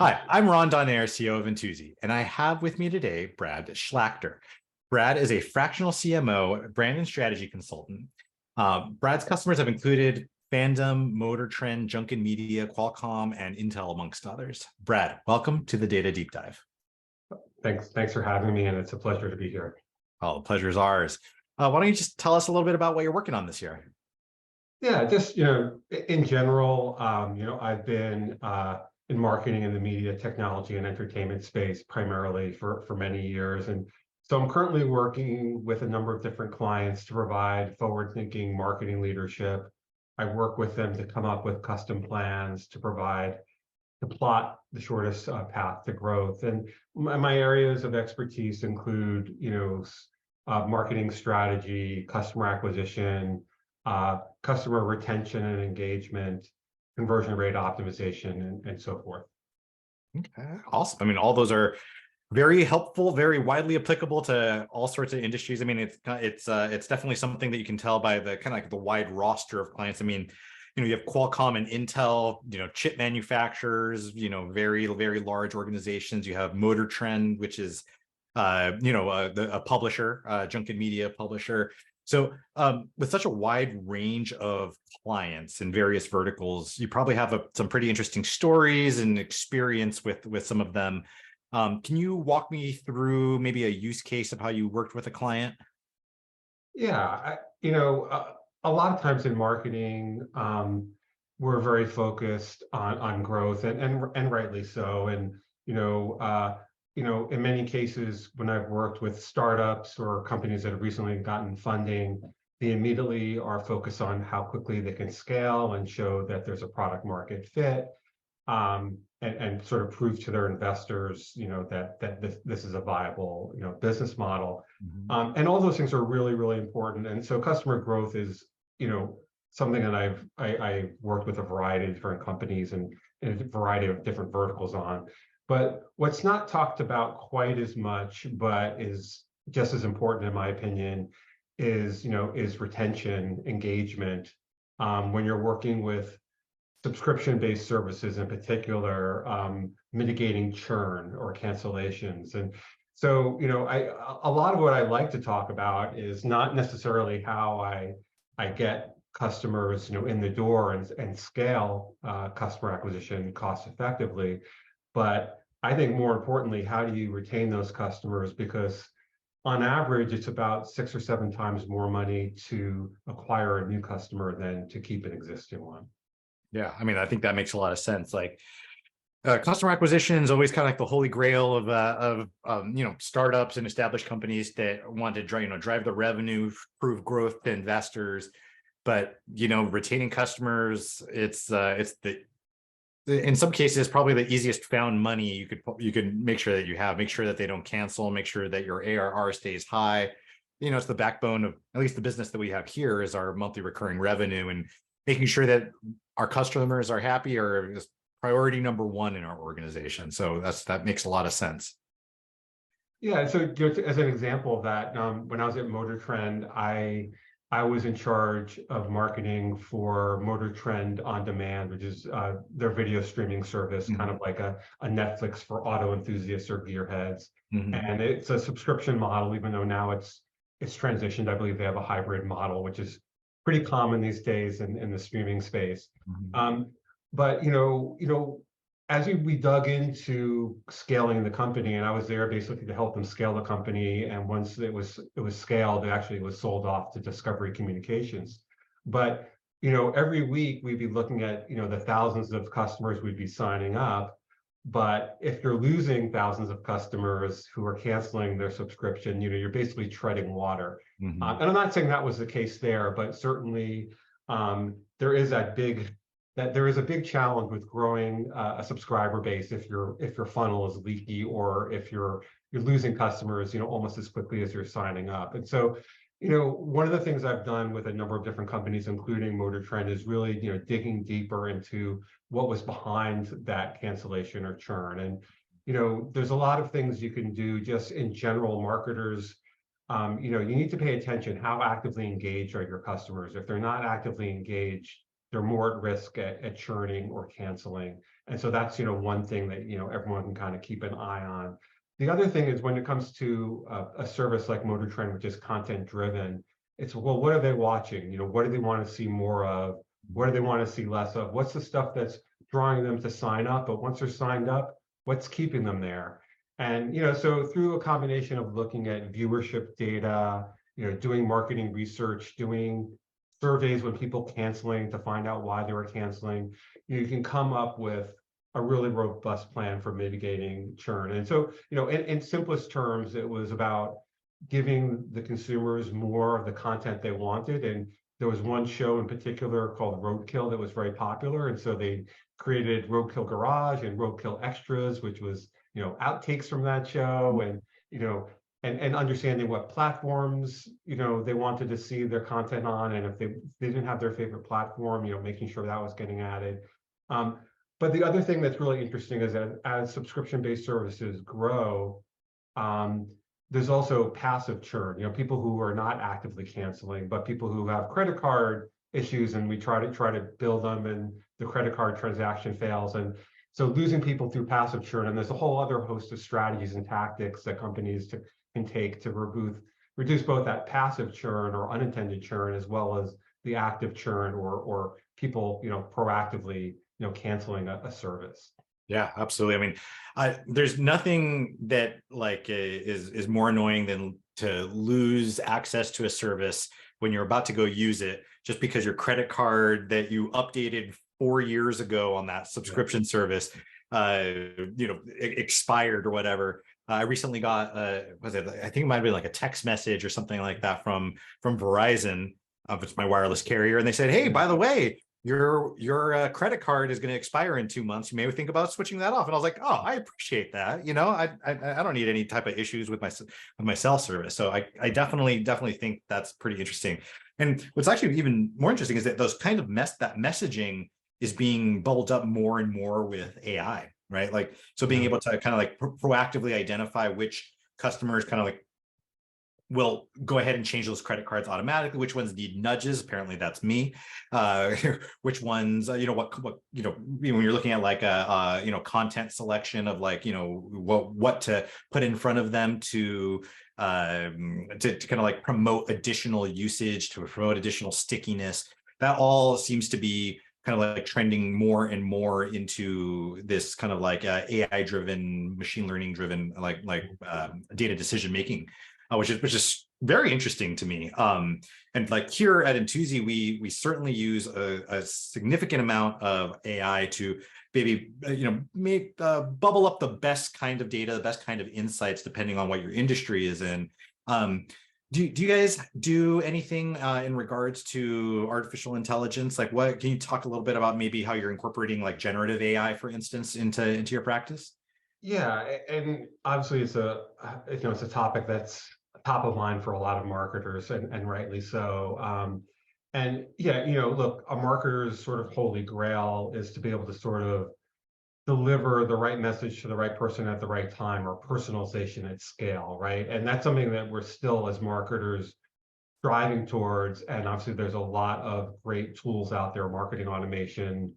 Hi, I'm Ron Donaire, CEO of Intuizi, and I have with me today Brad Schlachter. Brad is a fractional CMO, brand and strategy consultant. Brad's customers have included Fandom, Motor Trend, Junkin Media, Qualcomm, and Intel, amongst others. Brad, welcome to the Data Deep Dive. Thanks for having me, and it's a pleasure to be here. Oh, the pleasure is ours. Why don't you just tell us a little bit about what you're working on this year? Yeah, just in general, I've been in marketing in the media, technology, and entertainment space primarily for many years, and so I'm currently working with a number of different clients to provide forward-thinking marketing leadership. I work with them to come up with custom plans to plot the shortest path to growth. And my areas of expertise include, marketing strategy, customer acquisition, customer retention and engagement, conversion rate optimization, and so forth. Okay, awesome. I mean, all those are very helpful, very widely applicable to all sorts of industries. I mean, it's definitely something that you can tell by the kind of like the wide roster of clients. I mean, you have Qualcomm and Intel, chip manufacturers, very, very large organizations. You have Motor Trend, which is, a publisher, Junkin Media publisher. So with such a wide range of clients in various verticals, you probably have some pretty interesting stories and experience with some of them. Can you walk me through maybe a use case of how you worked with a client? Yeah, a lot of times in marketing, we're very focused on growth, and rightly so. And in many cases, when I've worked with startups or companies that have recently gotten funding, they immediately are focused on how quickly they can scale and show that there's a product market fit, and sort of prove to their investors, that this is a viable, business model. Mm-hmm. And all those things are really, really important. And so customer growth is, something that I worked with a variety of different companies and a variety of different verticals on. But what's not talked about quite as much, but is just as important in my opinion, is retention, engagement. When you're working with subscription-based services in particular, mitigating churn or cancellations. And so, a lot of what I like to talk about is not necessarily how I get customers, in the door and scale customer acquisition cost effectively, but I think more importantly, how do you retain those customers? Because on average, it's about 6 or 7 times more money to acquire a new customer than to keep an existing one. Yeah, I mean, I think that makes a lot of sense. Like, customer acquisition is always kind of like the holy grail of startups and established companies that want to drive the revenue, prove growth to investors. But retaining customers, it's in some cases probably the easiest found money you could make sure that make sure that they don't cancel, make sure that your ARR stays high. It's the backbone of at least the business that we have here is our monthly recurring revenue, and making sure that our customers are happy are priority number one in our organization. So that makes a lot of sense. Yeah, so as an example of that, when I was at Motor Trend, I was in charge of marketing for Motor Trend On Demand, which is their video streaming service, Mm-hmm. kind of like a Netflix for auto enthusiasts or gearheads. Mm-hmm. And it's a subscription model, even though now it's transitioned. I believe they have a hybrid model, which is pretty common these days in the streaming space. Mm-hmm. But as we dug into scaling the company, and I was there basically to help them scale the company, and once it was scaled, it was sold off to Discovery Communications. But every week we'd be looking at the thousands of customers we'd be signing up. But if you're losing thousands of customers who are canceling their subscription, you're basically treading water. Mm-hmm. And I'm not saying that was the case there, but certainly there is a big challenge with growing a subscriber base if your funnel is leaky, or if you're losing customers almost as quickly as you're signing up. And so one of the things I've done with a number of different companies, including Motor Trend, is really digging deeper into what was behind that cancellation or churn. And there's a lot of things you can do just in general. Marketers, you need to pay attention. How actively engaged are your customers? If they're not actively engaged, they're more at risk at churning or canceling. And so that's, one thing that, everyone can kind of keep an eye on. The other thing is when it comes to a service like Motor Trend, which is content driven, it's, well, what are they watching? What do they want to see more of? What do they want to see less of? What's the stuff that's drawing them to sign up? But once they're signed up, what's keeping them there? And, so through a combination of looking at viewership data, doing marketing research, doing surveys when people canceling to find out why they were canceling, you can come up with a really robust plan for mitigating churn. And so, in simplest terms, it was about giving the consumers more of the content they wanted. And there was one show in particular called Roadkill that was very popular. And so they created Roadkill Garage and Roadkill Extras, which was, outtakes from that show, and, and understanding what platforms, they wanted to see their content on. And if they didn't have their favorite platform, making sure that was getting added. But the other thing that's really interesting is that as subscription-based services grow, there's also passive churn, people who are not actively canceling, but people who have credit card issues, and we try to bill them and the credit card transaction fails. And so losing people through passive churn, and there's a whole other host of strategies and tactics that companies can take to reduce both that passive churn or unintended churn, as well as the active churn or people, proactively, canceling a service. Yeah, absolutely. I mean, there's nothing that is more annoying than to lose access to a service when you're about to go use it, just because your credit card that you updated 4 years ago on that subscription service, expired or whatever. I recently got, I think it might have been like a text message or something like that from Verizon, it's my wireless carrier, and they said, "Hey, by the way, your credit card is going to expire in 2 months. You may think about switching that off." And I was like, "Oh, I appreciate that. I don't need any type of issues with my cell service." So I definitely think that's pretty interesting. And what's actually even more interesting is that those kind of that messaging is being bubbled up more and more with AI, right? So being able to kind of proactively identify which customers kind of will go ahead and change those credit cards automatically, which ones need nudges. Apparently that's me. Which ones, when you're looking at content selection of what to put in front of them to kind of promote additional usage, to promote additional stickiness. That all seems to be kind of trending more and more into this kind of AI driven, machine learning driven, data decision making. Which is very interesting to me. And here at Intuizi, we certainly use a significant amount of AI to maybe bubble up the best kind of data, the best kind of insights, depending on what your industry is in. Do you guys do anything in regards to artificial intelligence? What can you talk a little bit about maybe how you're incorporating generative AI, for instance, into your practice? Yeah, and obviously it's a topic that's top of mind for a lot of marketers, and rightly so. And yeah, look, a marketer's sort of holy grail is to be able to sort of deliver the right message to the right person at the right time, or personalization at scale, right? And that's something that we're still, as marketers, striving towards. And obviously there's a lot of great tools out there, marketing automation,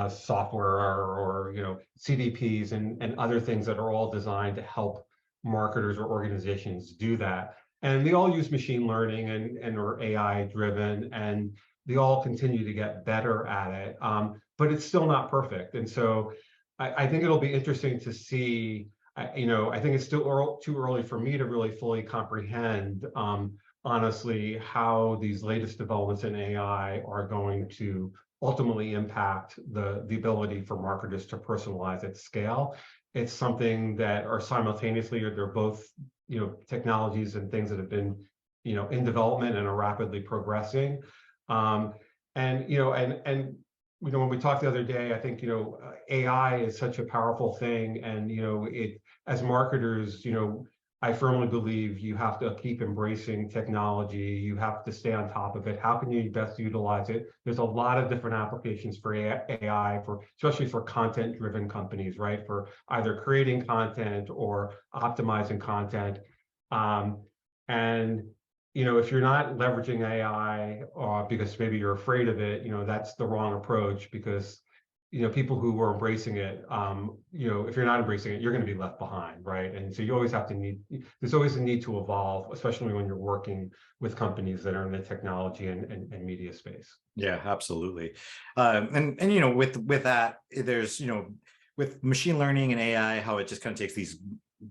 software, or CDPs and other things that are all designed to help marketers or organizations do that. And they all use machine learning and are AI driven, and they all continue to get better at it. But it's still not perfect. And so I think it'll be interesting to see. I think it's still too early for me to really fully comprehend, honestly, how these latest developments in AI are going to ultimately impact the ability for marketers to personalize at scale. It's something that are simultaneously, or they're both, technologies and things that have been, in development and are rapidly progressing. When we talked the other day, I think, AI is such a powerful thing, and, as marketers, I firmly believe you have to keep embracing technology. You have to stay on top of it. How can you best utilize it? There's a lot of different applications for AI, especially for content-driven companies, right? For either creating content or optimizing content. And if you're not leveraging AI, because maybe you're afraid of it, that's the wrong approach, because people who are embracing it, if you're not embracing it, you're going to be left behind, right? And so you always have to there's always a need to evolve, especially when you're working with companies that are in the technology and media space. Yeah, absolutely. And with that, there's with machine learning and AI, how it just kind of takes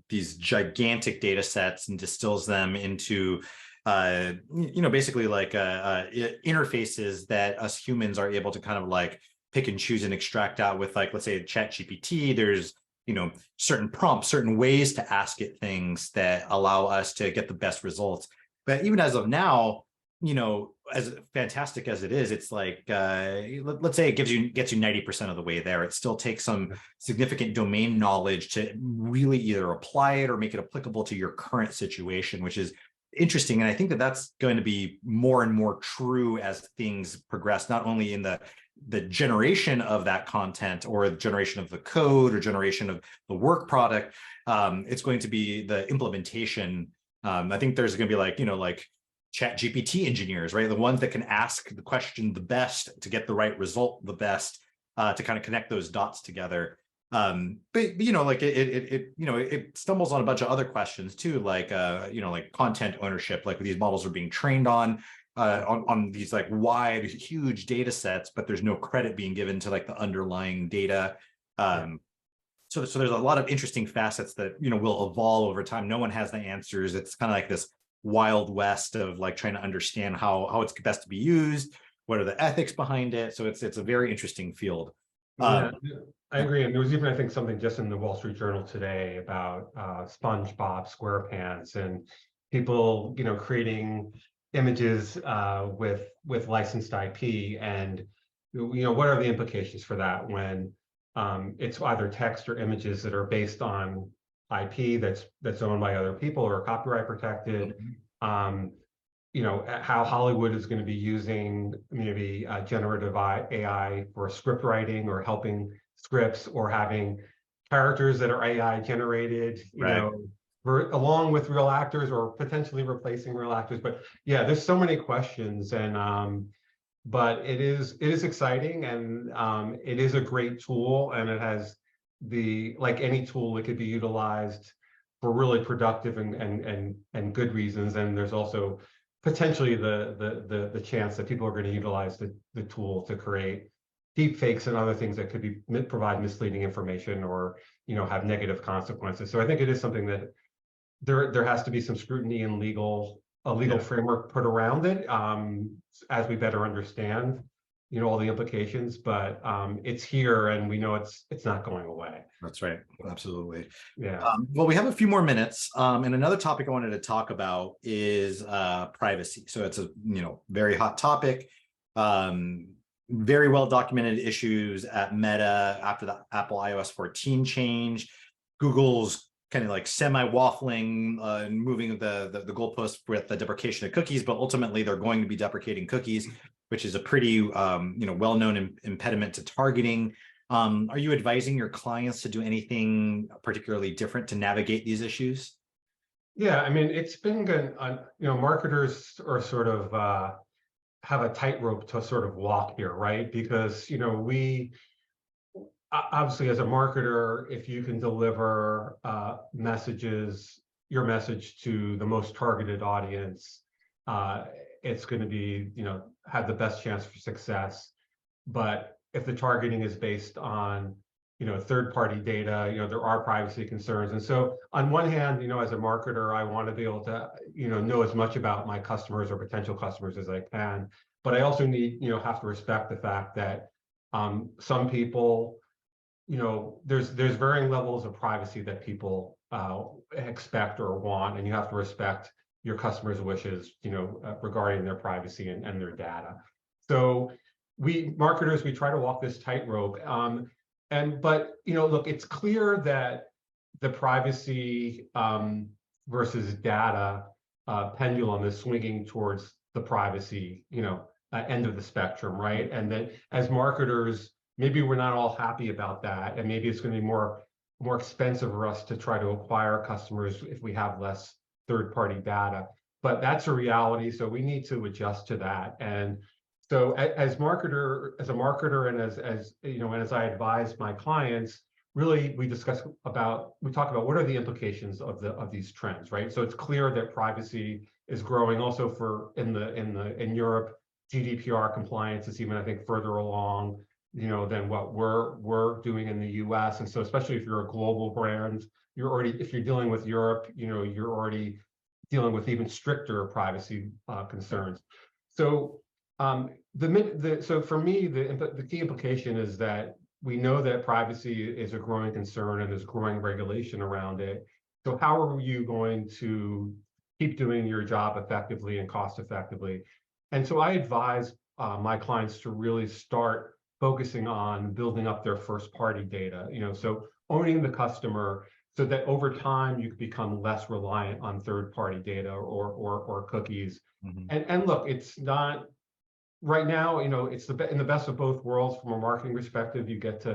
these gigantic data sets and distills them into basically like interfaces that us humans are able to kind of like pick and choose and extract out with, like, let's say ChatGPT. There's certain prompts, certain ways to ask it things that allow us to get the best results. But even as of now, as fantastic as it is, it's like, let's say it gets you 90% of the way there. It still takes some significant domain knowledge to really either apply it or make it applicable to your current situation, which is interesting. And I think that that's going to be more and more true as things progress, not only in the generation of that content or the generation of the code or generation of the work product. It's going to be the implementation. I think there's going to be like Chat GPT engineers, right? The ones that can ask the question the best to get the right result the best, to kind of connect those dots together. But like it stumbles on a bunch of other questions too, like like content ownership, like these models are being trained on these like wide, huge data sets, but there's no credit being given to like the underlying data. So there's a lot of interesting facets that will evolve over time. No one has the answers. It's kind of like this wild west of like trying to understand how it's best to be used, what are the ethics behind it. So it's a very interesting field. Yeah, I agree. And there was even, I think, something just in the Wall Street Journal today about SpongeBob SquarePants and people, creating images with licensed IP, and what are the implications for that when it's either text or images that are based on IP that's owned by other people or copyright protected. How Hollywood is going to be using maybe generative AI for script writing or helping scripts, or having characters that are AI generated, Right. along with real actors, or potentially replacing real actors. But yeah, there's so many questions, and but it is exciting, and it is a great tool, and it has like any tool, it could be utilized for really productive and good reasons. And there's also potentially the chance that people are going to utilize the tool to create deep fakes and other things that could provide misleading information, or have negative consequences. So I think it is something that there has to be some scrutiny and a legal framework put around it, as we better understand all the implications. But it's here, and we know it's not going away. That's right. Absolutely. Yeah. Well, we have a few more minutes. And another topic I wanted to talk about is privacy. So it's a very hot topic. Very well documented issues at Meta after the Apple iOS 14 change. Google's kind of like semi-waffling and moving the goalpost with the deprecation of cookies, but ultimately they're going to be deprecating cookies, which is a pretty well-known impediment to targeting. Are you advising your clients to do anything particularly different to navigate these issues? Yeah, I mean, it's been good. Marketers are sort of have a tightrope to sort of walk here, right? Because we obviously, as a marketer, if you can deliver your message to the most targeted audience, it's going to be have the best chance for success. But if the targeting is based on third-party data, there are privacy concerns. And so on one hand, as a marketer, I want to be able to know as much about my customers or potential customers as I can. But I also have to respect the fact that some people, there's varying levels of privacy that people expect or want, and you have to respect your customers' wishes, regarding their privacy and their data. So we marketers, we try to walk this tightrope. But look, it's clear that the privacy versus data pendulum is swinging towards the privacy, end of the spectrum, right? And that as marketers, maybe we're not all happy about that, and maybe it's going to be more expensive for us to try to acquire customers if we have less third-party data. but that's a reality. So we need to adjust to that. And so as a marketer, and as you know, and as I advise my clients, really we talk about what are the implications of these trends, right? So it's clear that privacy is growing. Also in Europe, GDPR compliance is even, I think, further along, you know, than what we're doing in the US. And so especially if you're a global brand, if you're dealing with Europe, you know, you're already dealing with even stricter privacy concerns. So so for me, the key implication is that we know that privacy is a growing concern and there's growing regulation around it. So how are you going to keep doing your job effectively and cost effectively? And so I advise my clients to really start focusing on building up their first party data, you know, so owning the customer, so that over time you can become less reliant on third party data or cookies. Mhm. And look, it's not right now, you know, it's in the best of both worlds. From a marketing perspective, you get to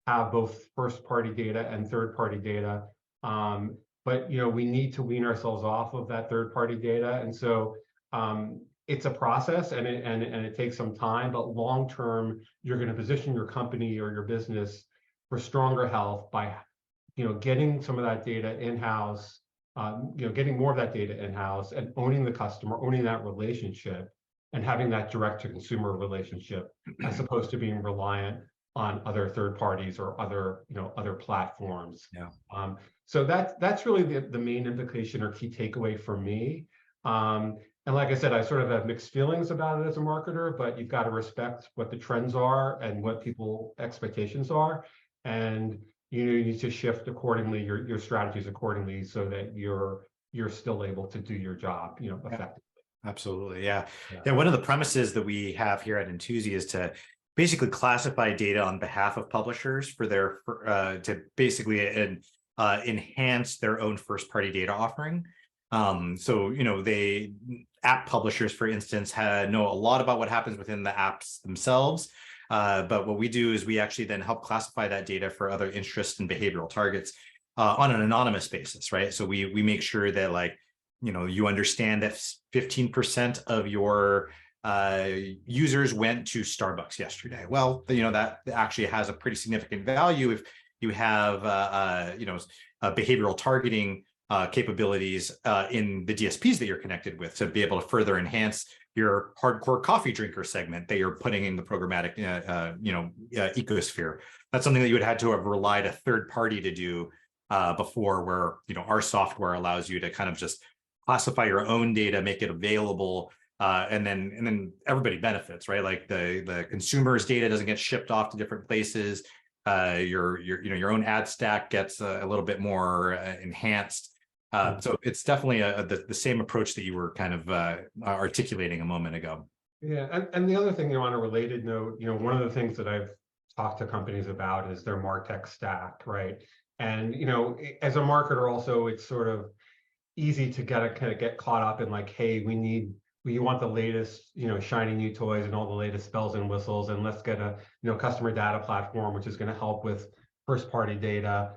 have both first party data and third party data. But you know, we need to wean ourselves off of that third party data. And so it's a process, and it takes some time, but long term, you're going to position your company or your business for stronger health by, you know, getting some of that data in-house, you know, getting more of that data in-house and owning the customer, owning that relationship, and having that direct to consumer relationship, as opposed to being reliant on other third parties or other platforms. Yeah. So that's really the main implication or key takeaway for me. And like I said, I sort of have mixed feelings about it as a marketer, but you've got to respect what the trends are and what people expectations are. And you need to shift accordingly, your strategies accordingly, so that you're still able to do your job, you know, effectively. Absolutely. Yeah. Yeah. Yeah. One of the premises that we have here at Intuizi is to basically classify data on behalf of publishers for to basically enhance their own first party data offering. So, you know, app publishers, for instance, know a lot about what happens within the apps themselves. But what we do is we actually then help classify that data for other interest and behavioral targets on an anonymous basis, right? So we make sure that, like, you know, you understand that 15% of your users went to Starbucks yesterday. Well, you know, that actually has a pretty significant value if you have, you know, behavioral targeting capabilities in the DSPs that you're connected with, to be able to further enhance your hardcore coffee drinker segment that you're putting in the programmatic, ecosphere. That's something that you would have to have relied a third party to do before, where, you know, our software allows you to kind of just classify your own data, make it available, and then everybody benefits, right? Like the consumer's data doesn't get shipped off to different places. Your own ad stack gets a little bit more enhanced. So it's definitely the same approach that you were kind of articulating a moment ago. Yeah, and the other thing, you know, on a related note, you know, one of the things that I've talked to companies about is their MarTech stack, right? And you know, as a marketer, also, it's sort of easy to get caught up in, like, hey, we want the latest, you know, shiny new toys and all the latest bells and whistles, and let's get a, you know, customer data platform which is going to help with first party data.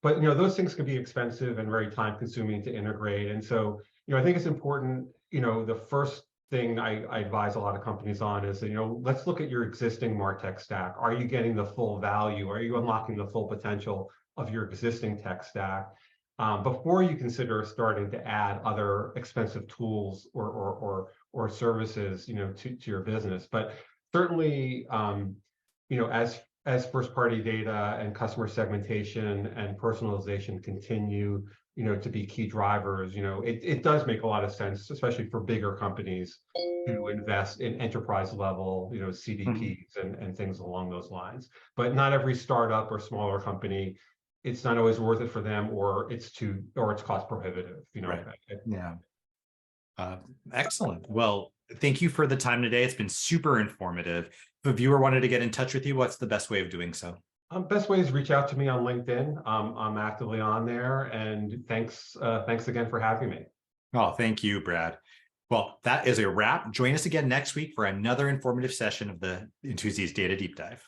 But you know, those things can be expensive and very time consuming to integrate. And so, you know, I think it's important, you know, the first thing I advise a lot of companies on is, you know, let's look at your existing MarTech stack. Are you getting the full value? Are you unlocking the full potential of your existing tech stack before you consider starting to add other expensive tools or services, you know, to your business? But certainly, you know, as first party data and customer segmentation and personalization continue, you know, to be key drivers, you know, it does make a lot of sense, especially for bigger companies, to invest in enterprise level, you know, CDPs and things along those lines. But not every startup or smaller company, it's not always worth it for them, or it's cost prohibitive, you know. Right. Yeah. Excellent. Well, thank you for the time today. It's been super informative. If a viewer wanted to get in touch with you, what's the best way of doing so? Best way is reach out to me on LinkedIn. I'm actively on there, and thanks again for having me. Oh, thank you, Brad. Well, that is a wrap. Join us again next week for another informative session of the Intuizi's Data Deep Dive.